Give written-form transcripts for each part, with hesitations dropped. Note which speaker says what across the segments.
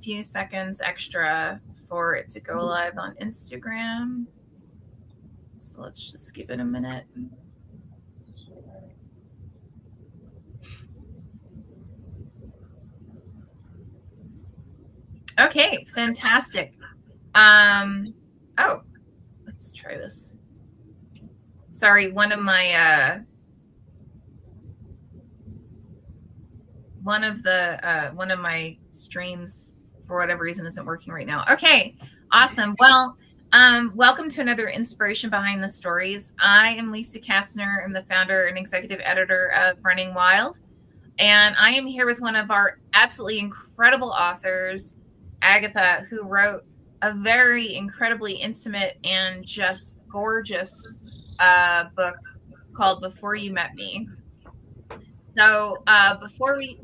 Speaker 1: few seconds extra for it to go live on Instagram. So let's just give it a minute. Okay, fantastic. Oh, let's try this. Sorry, one of my streams for whatever reason isn't working right now. Okay, awesome. Well, welcome to another Inspiration Behind the Stories. I am Lisa Kastner. I'm the founder and executive editor of Running Wild. And I am here with one of our absolutely incredible authors, Agatha, who wrote a very incredibly intimate and just gorgeous book called Before You Met Me. So before we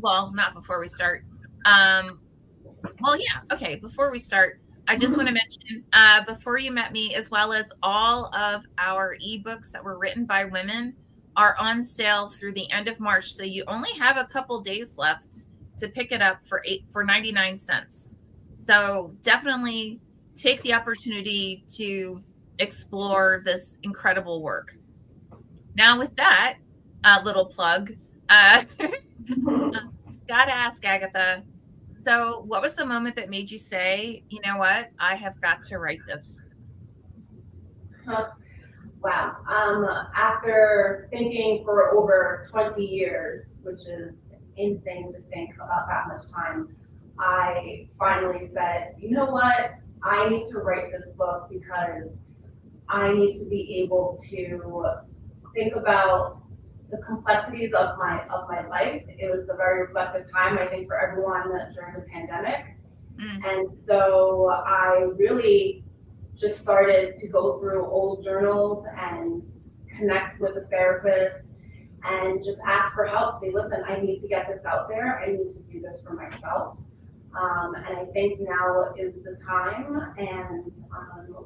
Speaker 1: start, I just want to mention Before You Met Me, as well as all of our ebooks that were written by women, are on sale through the end of March. So you only have a couple days left to pick it up for 99 cents. So definitely take the opportunity to explore this incredible work. Now with that little plug, gotta ask Agatha, so what was the moment that made you say, you know what, I have got to write this?
Speaker 2: Wow. After thinking for over 20 years, which is insane to think about that much time, I finally said, you know what? I need to write this book because I need to be able to think about the complexities of my life. It was a very reflective time, I think, for everyone during the pandemic. And so I really just started to go through old journals and connect with a therapist and just ask for help. Say, listen, I need to get this out there. I need to do this for myself. And I think now is the time, and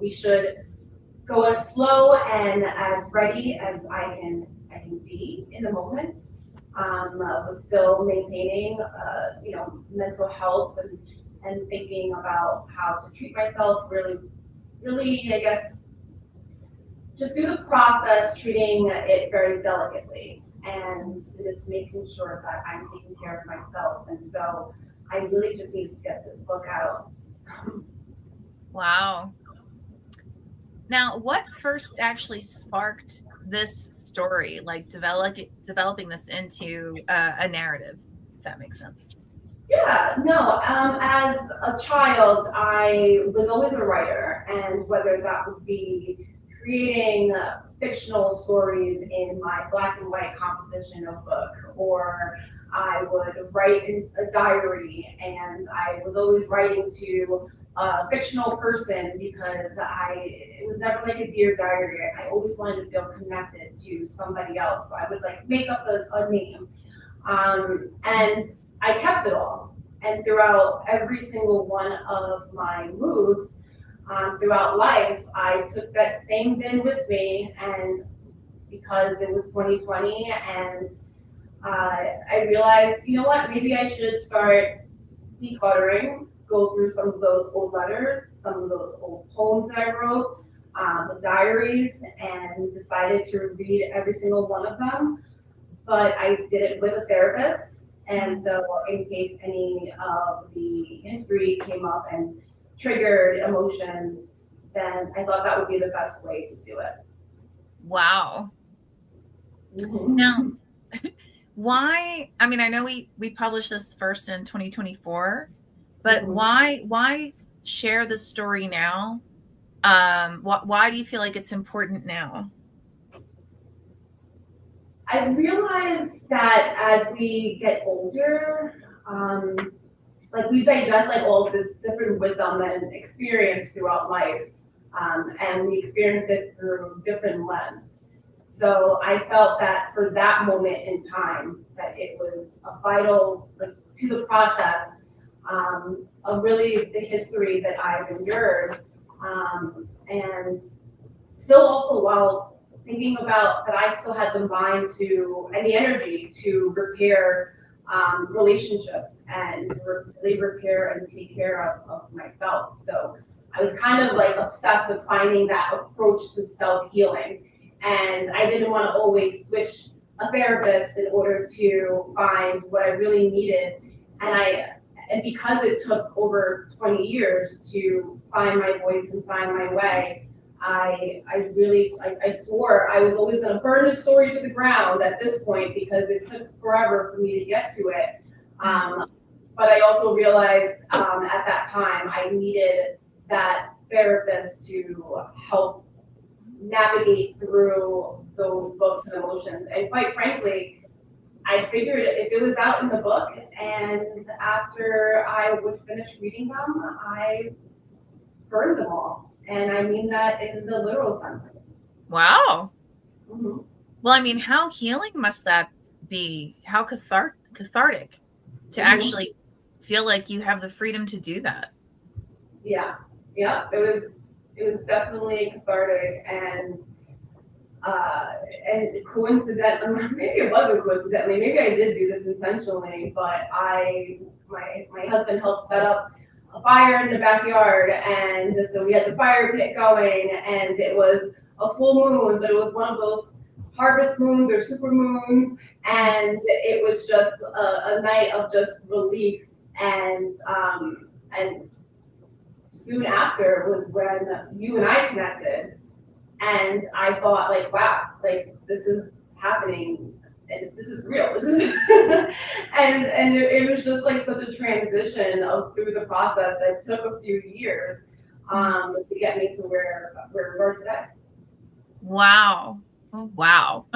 Speaker 2: we should go as slow and as ready as I can be in the moment, but still maintaining, mental health and thinking about how to treat myself. Really, I guess, just do the process, treating it very delicately, and just making sure that I'm taking care of myself. And so I really just need to get this book out.
Speaker 1: Wow. Now, what first actually sparked this story, like developing this into a narrative, if that makes sense?
Speaker 2: Yeah, no, as a child, I was always a writer, and whether that would be creating fictional stories in my black and white composition notebook, or I would write in a diary, and I was always writing to a fictional person because it was never like a dear diary. I always wanted to feel connected to somebody else, so I would like make up a name, and I kept it all. And throughout every single one of my moves throughout life, I took that same bin with me. And because it was 2020, and I realized, you know what, maybe I should start decluttering, go through some of those old letters, some of those old poems that I wrote, the diaries, and decided to read every single one of them. But I did it with a therapist. And so in case any of the history came up and triggered emotions, then I thought that would be the best way to do it.
Speaker 1: Wow. Mm-hmm. Now, why, I mean, I know we published this first in 2024, but mm-hmm. why share the story now? Why do you feel like it's important now?
Speaker 2: I realize that as we get older, like we digest like all of this different wisdom and experience throughout life, and we experience it through different lens. So I felt that for that moment in time, that it was a vital, like, to the process of really the history that I've endured, and still also while thinking about that I still had the mind to and the energy to repair relationships and really repair and take care of myself. So I was kind of like obsessed with finding that approach to self healing. And I didn't want to always switch a therapist in order to find what I really needed. And because it took over 20 years to find my voice and find my way, I swore I was always going to burn the story to the ground at this point because it took forever for me to get to it. But I also realized at that time I needed that therapist to help navigate through those books and emotions. And quite frankly, I figured if it was out in the book and after I would finish reading them, I burned them all. And I mean that in the literal sense.
Speaker 1: Wow.
Speaker 2: Mm-hmm.
Speaker 1: Well, I mean, how healing must that be? How cathartic to actually feel like you have the freedom to do that.
Speaker 2: Yeah, it was definitely cathartic and coincident. Maybe it wasn't coincidentally. Maybe I did do this intentionally, but my husband helped set up a fire in the backyard, and so we had the fire pit going, and it was a full moon, but it was one of those harvest moons or super moons, and it was just a night of just release, and soon after was when you and I connected, and I thought like, wow, like this is happening and this is real. This is and it was just like such a transition through the process. It took a few years to get me to where we are today.
Speaker 1: Wow. Oh, wow.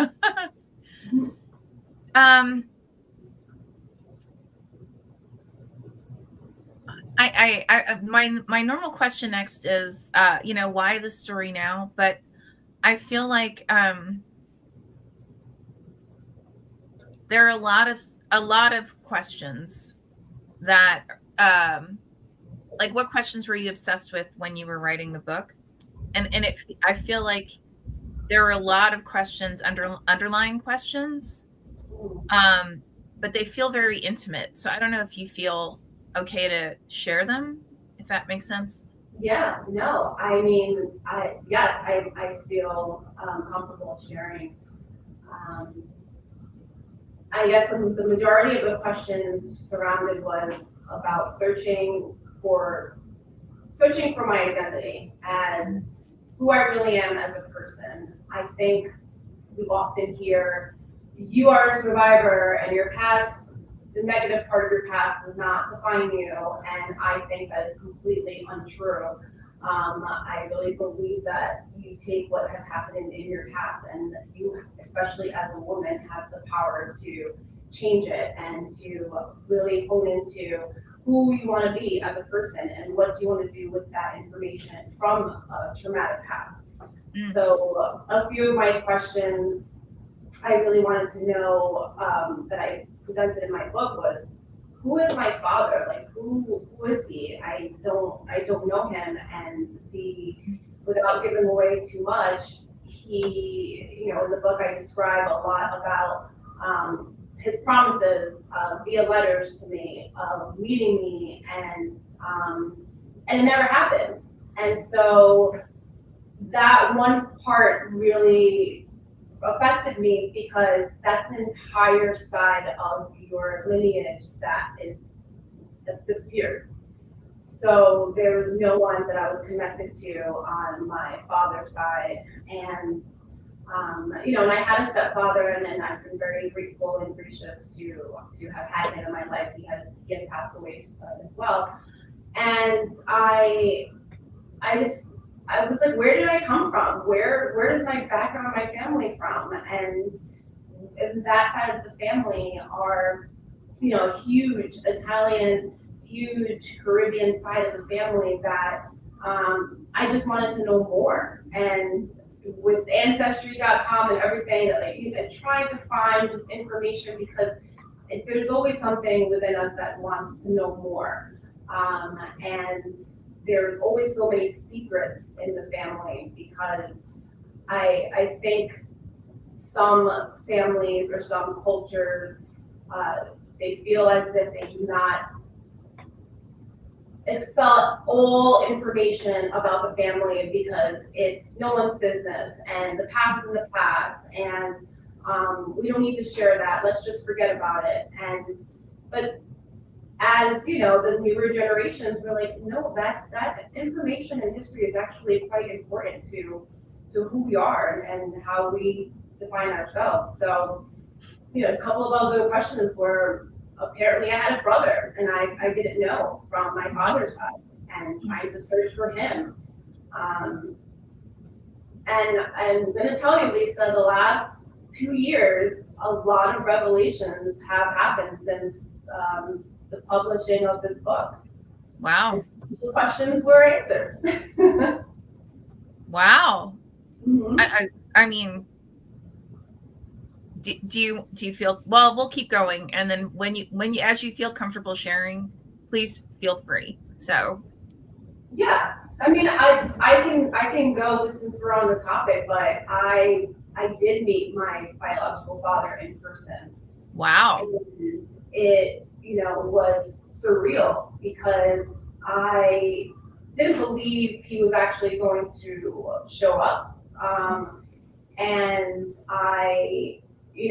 Speaker 1: My normal question next is, why the story now? But I feel like there are a lot of questions that, like, what questions were you obsessed with when you were writing the book? And I feel like there are a lot of questions, underlying questions, but they feel very intimate. So I don't know if you feel okay to share them, if that makes sense.
Speaker 2: Yeah, no, I mean, I feel comfortable sharing. I guess the majority of the questions surrounded was about searching for my identity and who I really am as a person. I think we often hear, you are a survivor and your past, the negative part of your past does not define you, and I think that is completely untrue. I really believe that you take what has happened in your past, and you, especially as a woman, has the power to change it and to really hone into who you want to be as a person and what do you want to do with that information from a traumatic past. So a few of my questions I really wanted to know that I presented in my book was, who is my father? Like, who is he? I don't know him, and without giving away too much, he, in the book I describe a lot about his promises via letters to me of meeting me, and it never happened. And so that one part really affected me because that's an entire side of your lineage that disappeared. So there was no one that I was connected to on my father's side, and and I had a stepfather, and I've been very grateful and gracious to have had him in my life. He had passed away as well, and I was like, where did I come from? Where does my background, my family from? And that side of the family are, huge Italian, huge Caribbean side of the family that I just wanted to know more. And with Ancestry.com and everything, and trying to find just information because there's always something within us that wants to know more. And there's always so many secrets in the family because I think some families or some cultures They feel as if they do not expel all information about the family because it's no one's business and the past is in the past, and we don't need to share that. Let's just forget about it. But as you know, the newer generations were like, no, that information and history is actually quite important to who we are and how we define ourselves. So, a couple of other questions were, apparently I had a brother and I didn't know from my father's side, and trying to search for him. Um, and I'm gonna tell you, Lisa, the last 2 years, a lot of revelations have happened since the publishing of this book.
Speaker 1: Wow.
Speaker 2: And those questions were answered.
Speaker 1: Wow.
Speaker 2: Mhm.
Speaker 1: I mean, do you feel, well, we'll keep going, and then when you as you feel comfortable sharing, please feel free. So
Speaker 2: Yeah, I mean, I can go just since we're on the topic, but I did meet my biological father in person.
Speaker 1: wow.
Speaker 2: And it, was surreal because I didn't believe he was actually going to show up. And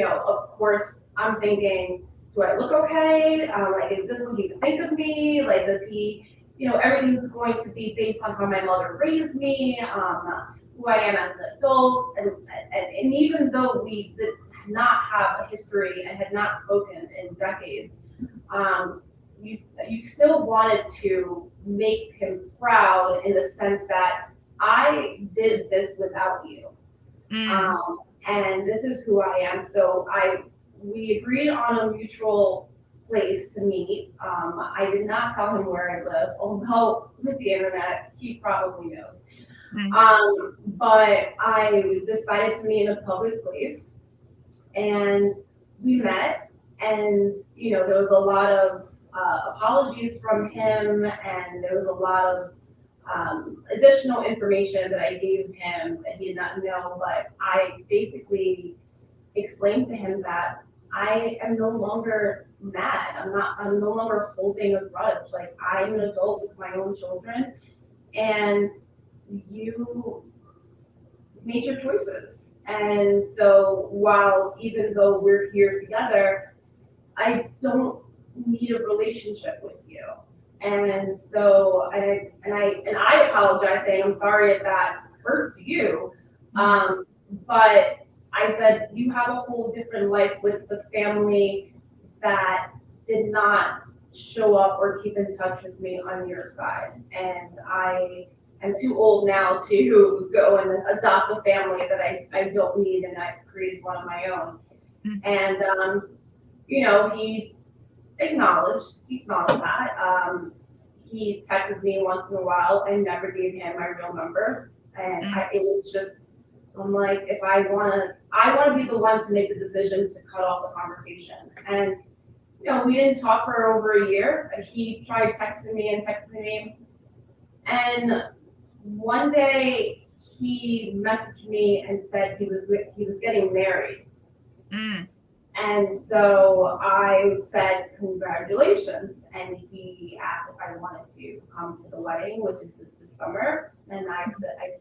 Speaker 2: of course, I'm thinking, do I look okay? Like, is this what he would think of me? Like, does he, everything's going to be based on how my mother raised me, who I am as an adult. And even though we did not have a history and had not spoken in decades, you still wanted to make him proud in the sense that I did this without you. And this is who I am. So we agreed on a mutual place to meet. I did not tell him where I live, although with the internet, he probably knows. But I decided to meet in a public place, and we met, and there was a lot of apologies from him, and there was a lot of additional information that I gave him that he did not know. But I basically explained to him that I am no longer mad. I'm no longer holding a grudge. Like, I'm an adult with my own children, and you made your choices. And so even though we're here together, I don't need a relationship with you. And so I apologize, saying I'm sorry if that hurts you. But I said, you have a whole different life with the family that did not show up or keep in touch with me on your side. And I am too old now to go and adopt a family that I don't need, and I've created one of my own. And he acknowledged that. He texted me once in a while. I never gave him my real number, and it was just, I'm like, if I want to be the one to make the decision to cut off the conversation. And we didn't talk for over a year. He tried texting me, and one day he messaged me and said he was getting married. And so I said, congratulations. And he asked if I wanted to come to the wedding, which is this summer. And I said, I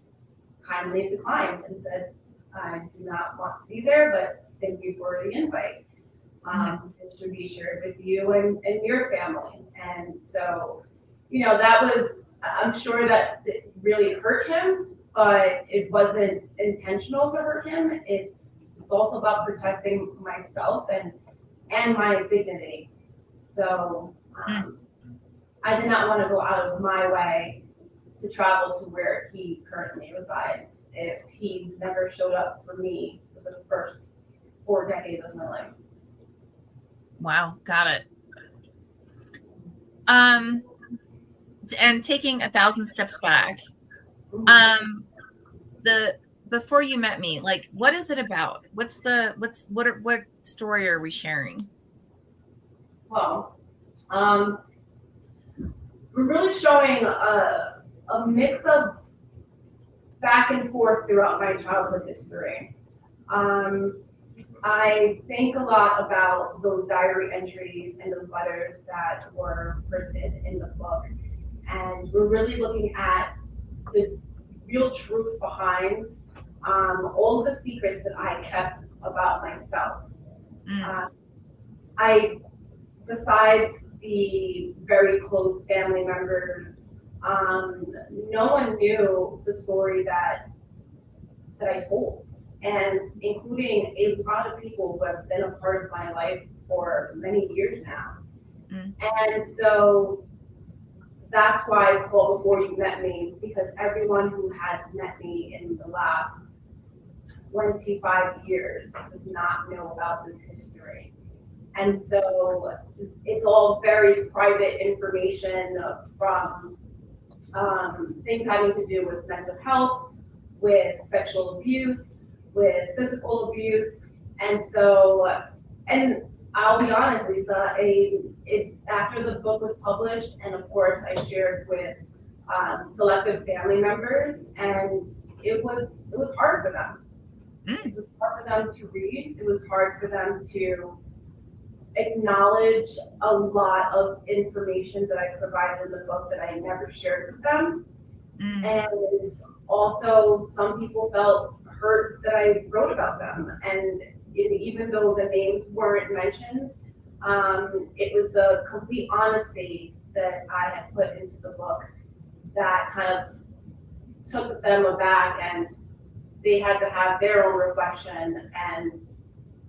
Speaker 2: kindly declined and said, I do not want to be there, but thank you for the invite. It should be shared with you and your family. And so, that was, I'm sure that it really hurt him, but it wasn't intentional to hurt him. It's also about protecting myself and my dignity. So I did not want to go out of my way to travel to where he currently resides if he never showed up for me for the first 4 decades of my life.
Speaker 1: Wow, got it. And taking 1,000 steps back, before you met me, like, what is it about? What story are we sharing?
Speaker 2: Well, we're really showing a mix of back and forth throughout my childhood history. I think a lot about those diary entries and those letters that were written in the book. And we're really looking at the real truth behind all of the secrets that I kept about myself.
Speaker 1: Mm,
Speaker 2: Uh, I, besides the very close family members, no one knew the story that I told, and including a lot of people who have been a part of my life for many years now.
Speaker 1: mm,
Speaker 2: And so that's why it's called Before You Met Me, because everyone who has met me in the last 25 years does not know about this history. And so it's all very private information from things having to do with mental health, with sexual abuse, with physical abuse. And so, and I'll be honest, Lisa, after the book was published, and of course I shared with selective family members, and it was hard for them.
Speaker 1: mm,
Speaker 2: It was hard for them to read. It was hard for them to acknowledge a lot of information that I provided in the book that I never shared with them.
Speaker 1: mm,
Speaker 2: And also, some people felt hurt that I wrote about them. And even though the names weren't mentioned, it was the complete honesty that I had put into the book that kind of took them aback, and they had to have their own reflection. And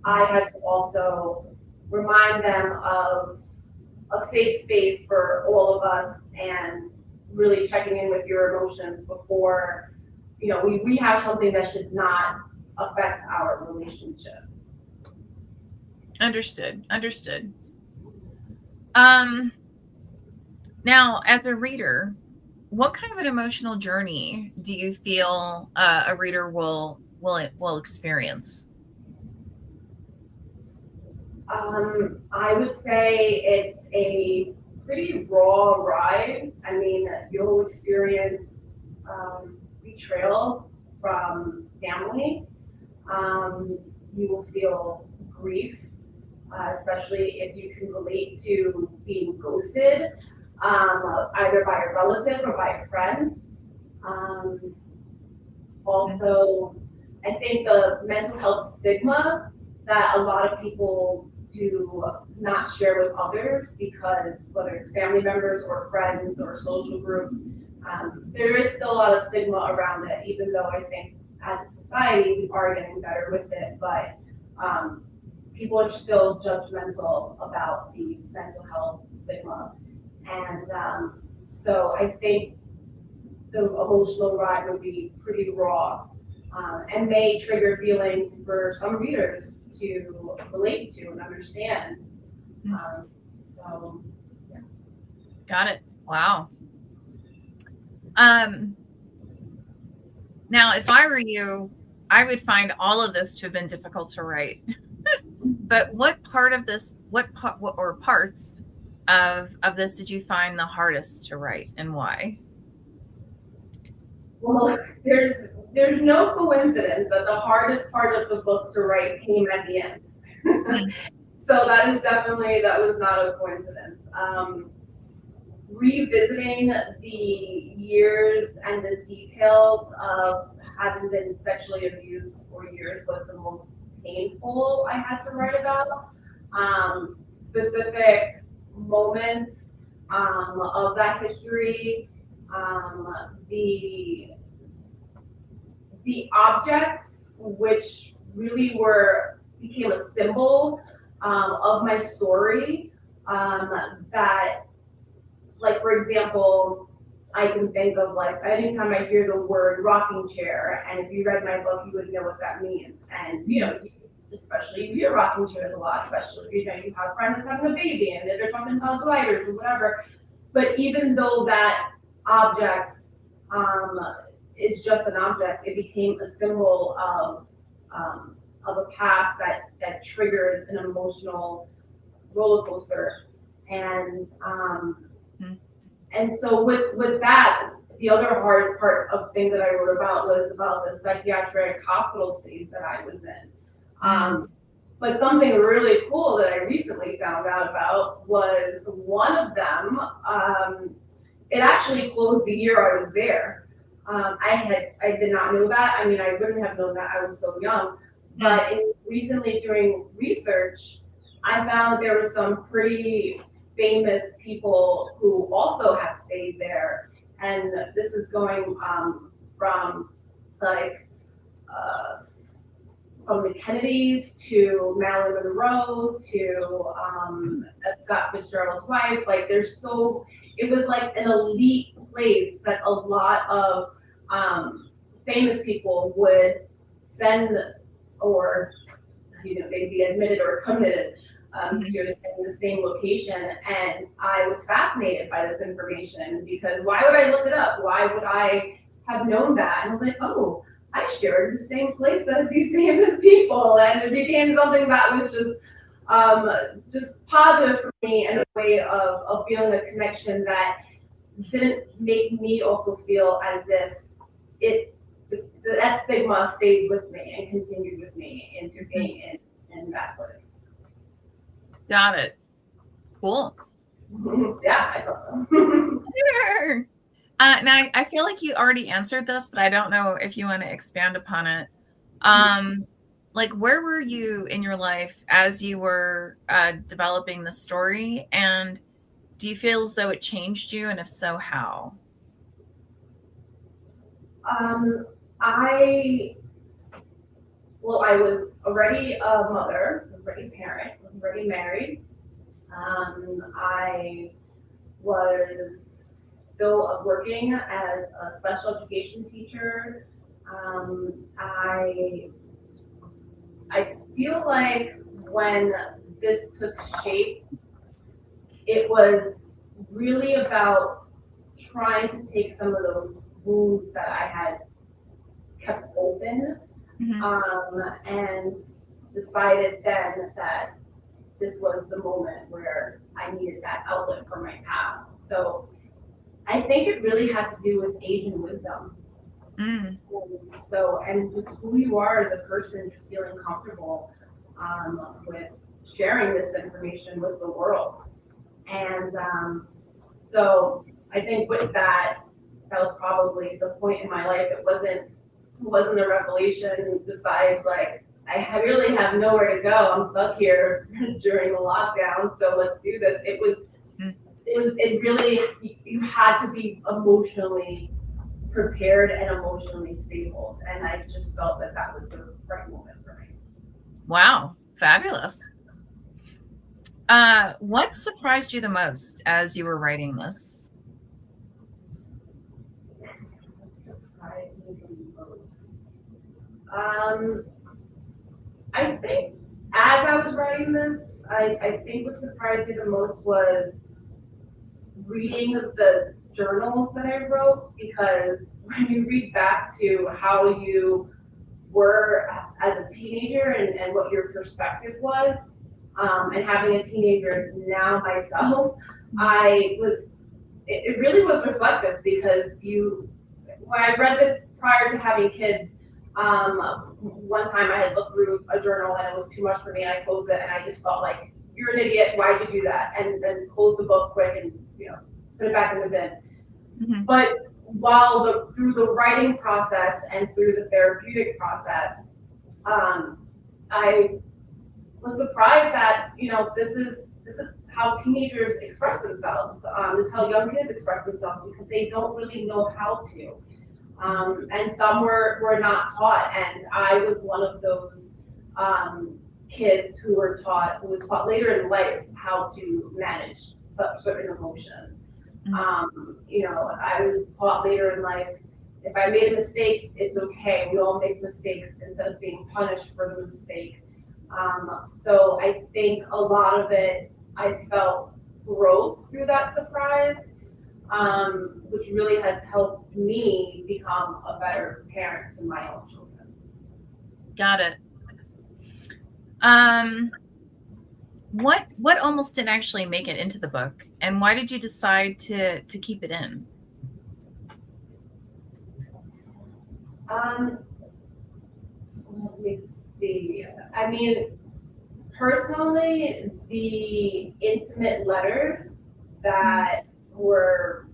Speaker 2: I had to also remind them of a safe space for all of us, and really checking in with your emotions before, we rehash something that should not affect our relationship.
Speaker 1: understood. Understood. Um, Now, as a reader, what kind of an emotional journey do you feel a reader will experience?
Speaker 2: I would say it's a pretty raw ride. I mean, you'll experience betrayal from family. You will feel grief, especially if you can relate to being ghosted, either by a relative or by a friend. Um, Also, I think the mental health stigma that a lot of people do not share with others, because whether it's family members or friends or social groups, there is still a lot of stigma around it, even though I think as a society we are getting better with it. But um, people are still judgmental about the mental health stigma. And so I think the emotional ride would be pretty raw, and may trigger feelings for some readers to relate to and understand. Um, so, yeah.
Speaker 1: Got it. Wow. Um, Now, if I were you, I would find all of this to have been difficult to write. But what part of this, what part or parts of this did you find the hardest to write, and why?
Speaker 2: Well, there's no coincidence that the hardest part of the book to write came at the end.
Speaker 1: Mm,
Speaker 2: So that was not a coincidence. Revisiting the years and the details of having been sexually abused for years was the most painful I had to write about. Specific moments of that history, the objects which really became a symbol of my story, that, like, for example, I can think of, like, anytime I hear the word rocking chair, and if you read my book, you would know what that means. And especially if you hear rocking chairs a lot, especially if you have friends that's having a baby and they're talking about gliders or whatever. But even though that object um, is just an object, it became a symbol of a past that triggered an emotional roller coaster. And
Speaker 1: mm,
Speaker 2: and so with that, the other hardest part of things that I wrote about was about the psychiatric hospital stays that I was in.
Speaker 1: mm,
Speaker 2: But something really cool that I recently found out about was one of them. It actually closed the year I was there. I did not know that. I mean, I wouldn't have known that. I was so young.
Speaker 1: Mm.
Speaker 2: But recently, during research, I found there were some pretty famous people who also had stayed there, and this is going from like uh, from the Kennedys to Marilyn Monroe to Scott Fitzgerald's wife. Like, it was like an elite place that a lot of famous people would send, or they'd be admitted or committed because you're just in the same location. And I was fascinated by this information because why would I look it up? Why would I have known that? And I was like, oh, I shared the same place as these famous people, and it became something that was just positive for me and a way of feeling a connection that didn't make me also feel as if it that stigma stayed with me and continued with me into being in that place.
Speaker 1: Got it. Cool.
Speaker 2: Yeah, I thought so.
Speaker 1: Sure. Now, I feel like you already answered this, but I don't know if you want to expand upon it. Like, where were you in your life as you were developing the story? And do you feel as though it changed you? And if so, how?
Speaker 2: I I was already a mother, was already a parent, was already married. I was still working as a special education teacher. I feel like when this took shape, it was really about trying to take some of those wounds that I had kept open, and decided then that this was the moment where I needed that outlet for my past. So I think it really had to do with age and wisdom.
Speaker 1: Mm.
Speaker 2: And just who you are as a person, just feeling comfortable with sharing this information with the world. And so I think with that, that was probably the point in my life. It wasn't a revelation besides like, I really have nowhere to go. I'm stuck here during the lockdown, so let's do this. It really, you had to be emotionally prepared and emotionally stable. And I just felt that that was the right moment for me.
Speaker 1: Wow, fabulous. What surprised you the most as you were writing this?
Speaker 2: What surprised me the most? I think as I was writing this, I think what surprised me the most was reading the journals that I wrote, because when you read back to how you were as a teenager and what your perspective was, and having a teenager now myself, it really was reflective because when I read this prior to having kids, one time I had looked through a journal and it was too much for me and I closed it and I just felt like, you're an idiot, why'd you do that? And then closed the book quick and put it back in the bin. But through the writing process and through the therapeutic process, I was surprised that this is how teenagers express themselves. It's how young kids express themselves because they don't really know how to. And some were not taught, and I was one of those kids who was taught later in life how to manage certain emotions. I was taught later in life, if I made a mistake, it's okay. We all make mistakes instead of being punished for the mistake. So I think a lot of it, I felt growth through that surprise, which really has helped me become a better parent to my own children.
Speaker 1: Got it. What almost didn't actually make it into the book, and why did you decide to keep it in?
Speaker 2: Let me see. I mean, Personally, the intimate letters that were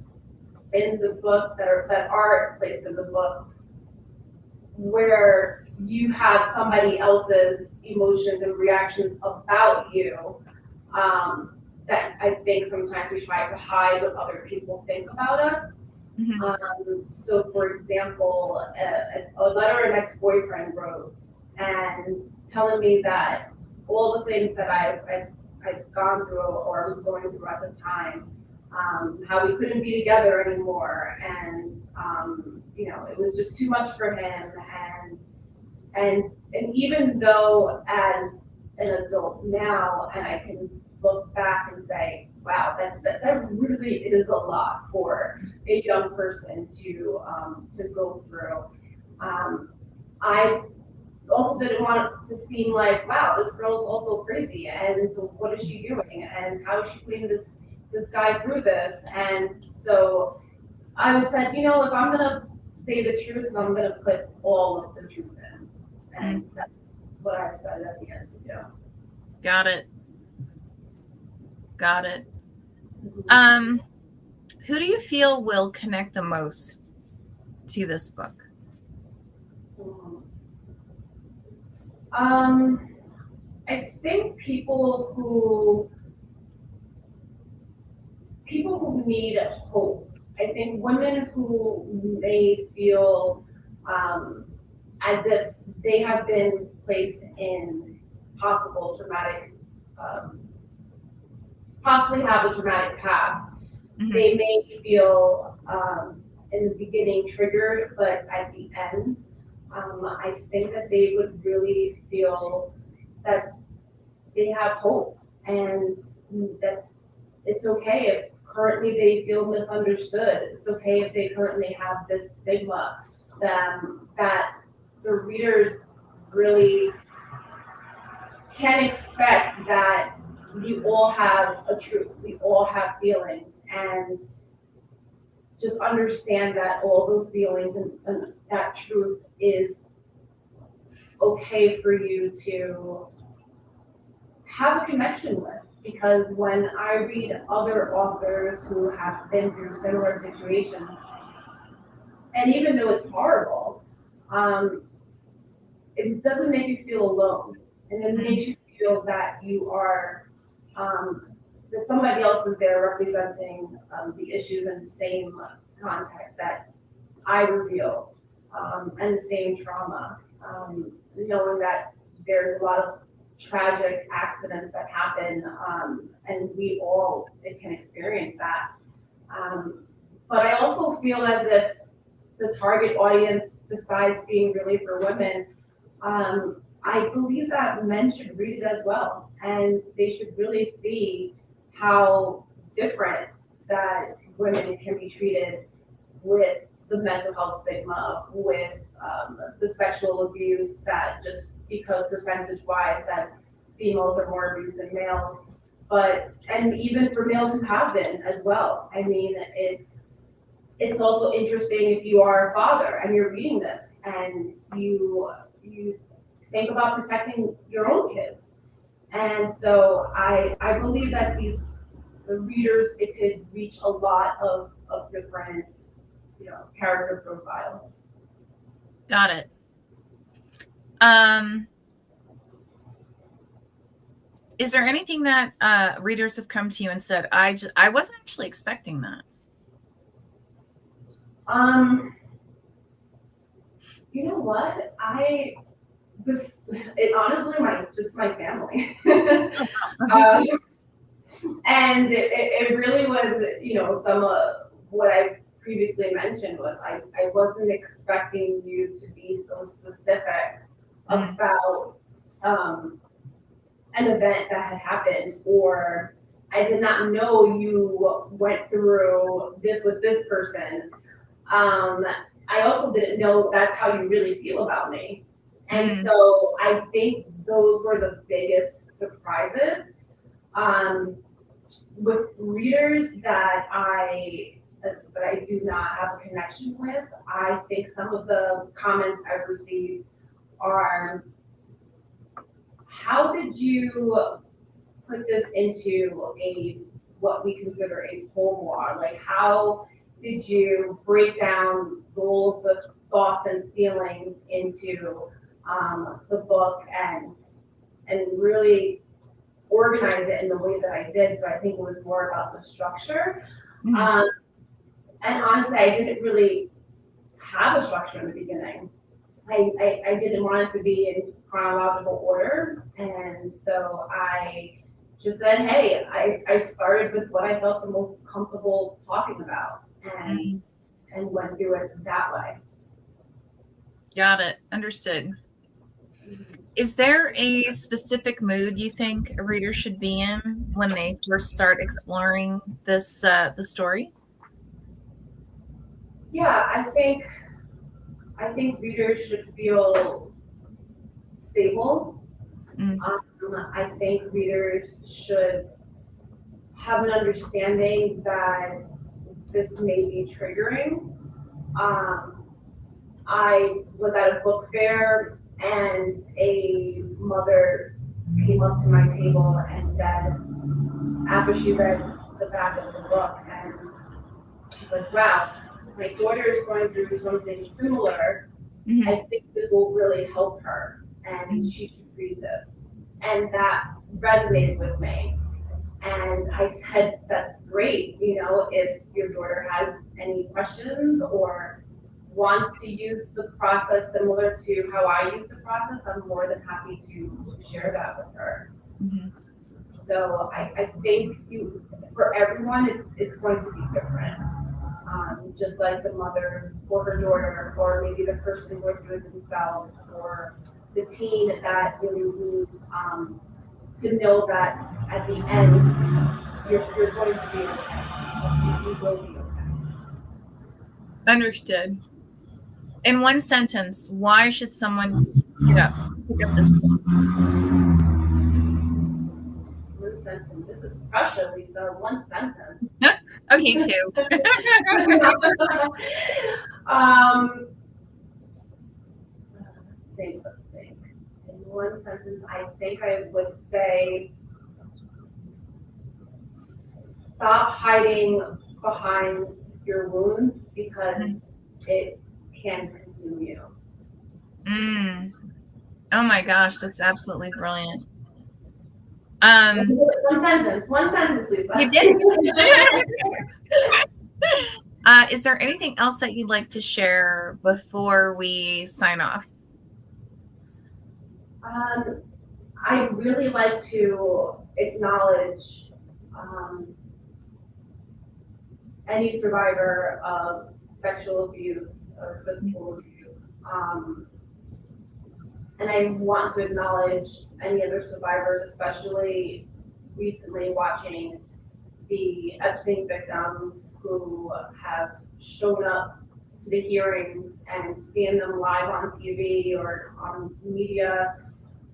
Speaker 2: in the book that are placed in the book, where you have somebody else's emotions and reactions about you, that I think sometimes we try to hide what other people think about us. So, for example, a letter an ex-boyfriend wrote and telling me that all the things that I've gone through or was going through at the time, how we couldn't be together anymore, and it was just too much for him, and even though as an adult now, and I can look back and say, wow, that really is a lot for a young person to go through. I also didn't want it to seem like, wow, this girl is also crazy, and so what is she doing, and how is she putting this guy through this? And so I was said, if I'm gonna say the truth, then I'm gonna put all of the truth in, and that's what I decided at the end to do.
Speaker 1: Got it. Who do you feel will connect the most to this book?
Speaker 2: I think people who need hope. I think women who may feel as if they have been placed in possibly have a traumatic past. They may feel in the beginning triggered, but at the end, I think that they would really feel that they have hope, and that it's okay if currently they feel misunderstood. It's okay if they currently have this stigma, that the readers really can expect that we all have a truth, we all have feelings, and just understand that all those feelings and that truth is okay for you to have a connection with. Because when I read other authors who have been through similar situations, and even though it's horrible, it doesn't make you feel alone, and it makes you feel that you are that somebody else is there representing the issues in the same context that I revealed, and the same trauma, knowing that there's a lot of tragic accidents that happen, and we all can experience that. But I also feel as if the target audience, besides being really for women, I believe that men should read it as well, and they should really see how different that women can be treated with the mental health stigma, with the sexual abuse, that just because percentage-wise that females are more abused than males, and even for males who have been as well. I mean, it's also interesting if you are a father and you're reading this and you think about protecting your own kids. And so I believe that the readers, it could reach a lot of different, character profiles.
Speaker 1: Got it. Is there anything that readers have come to you and said, I wasn't actually expecting that?
Speaker 2: You know what? It honestly, my family. And it really was, some of what I previously mentioned was I wasn't expecting you to be so specific about an event that had happened, or I did not know you went through this with this person. I also didn't know that's how you really feel about me. And so I think those were the biggest surprises. With readers that I do not have a connection with, I think some of the comments I've received are how did you put this into what we consider a memoir? Like, how did you break down all of the thoughts and feelings into the book and really organize it in the way that I did? So I think it was more about the structure.
Speaker 1: Mhm.
Speaker 2: And honestly, I didn't really have a structure in the beginning. I didn't want it to be in chronological order. And so I just said, hey, I started with what I felt the most comfortable talking about and went through it that way.
Speaker 1: Got it. Understood. Is there a specific mood you think a reader should be in when they first start exploring the story?
Speaker 2: Yeah, I think readers should feel stable.
Speaker 1: Mm.
Speaker 2: I think readers should have an understanding that this may be triggering. I was at a book fair and a mother came up to my table and said, after she read the back of the book, and she's like, wow, my daughter is going through something similar.
Speaker 1: Mhm.
Speaker 2: I think this will really help her and she should read this. And that resonated with me. And I said, that's great. You know, if your daughter has any questions or wants to use the process similar to how I use the process, I'm more than happy to share that with her.
Speaker 1: Mhm.
Speaker 2: So I think for everyone, it's going to be different. Just like the mother or her daughter, or maybe the person going through it themselves, or the teen that really needs to know that at the end, you're going to be okay. You will be okay.
Speaker 1: Understood. In one sentence, why should someone pick up this book?
Speaker 2: One sentence. This is pressure, Lisa. One sentence.
Speaker 1: Okay, two.
Speaker 2: Let's think. In one sentence, I think I would say stop hiding behind your wounds because it can consume you.
Speaker 1: Oh my gosh, that's absolutely brilliant.
Speaker 2: One sentence, please.
Speaker 1: You did. Is there anything else that you'd like to share before we sign off?
Speaker 2: I really like to acknowledge any survivor of sexual abuse or physical abuse. And I want to acknowledge any other survivors, especially recently watching the Epstein victims who have shown up to the hearings and seeing them live on TV or on media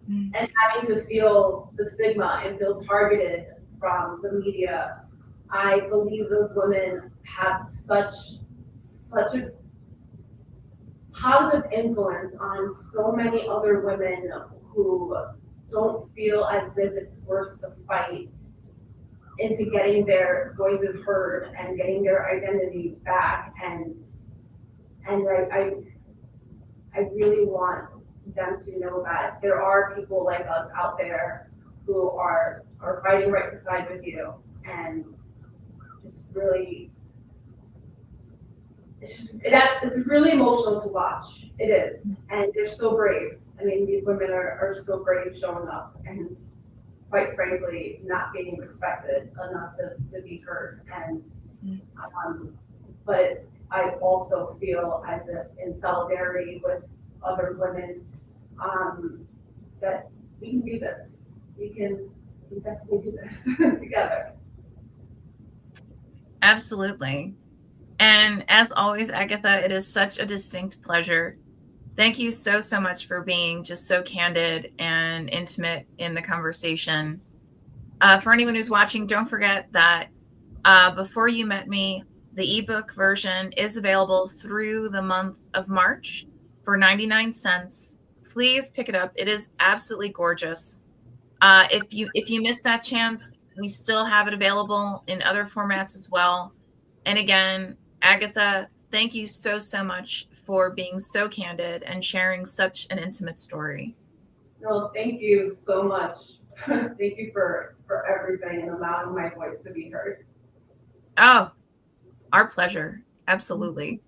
Speaker 2: and having to feel the stigma and feel targeted from the media. I believe those women have such a positive influence on so many other women who don't feel as if it's worth the fight into getting their voices heard and getting their identity back. And I really want them to know that there are people like us out there who are fighting right beside with you, and just really it's really emotional to watch. It is, and they're so brave. I mean, these women are so brave showing up and quite frankly not being respected enough to be heard. And but I also feel as if in solidarity with other women that we can do this. We can definitely do this together.
Speaker 1: Absolutely. And as always, Agatha, it is such a distinct pleasure. Thank you so much for being just so candid and intimate in the conversation. For anyone who's watching, don't forget that Before You Met Me, the ebook version is available through the month of March for 99 cents. Please pick it up. It is absolutely gorgeous. If you missed that chance, we still have it available in other formats as well. And again, Agatha, thank you so much for being so candid and sharing such an intimate story.
Speaker 2: No, thank you so much. Thank you for everything and allowing my voice to be heard.
Speaker 1: Oh, our pleasure. Absolutely.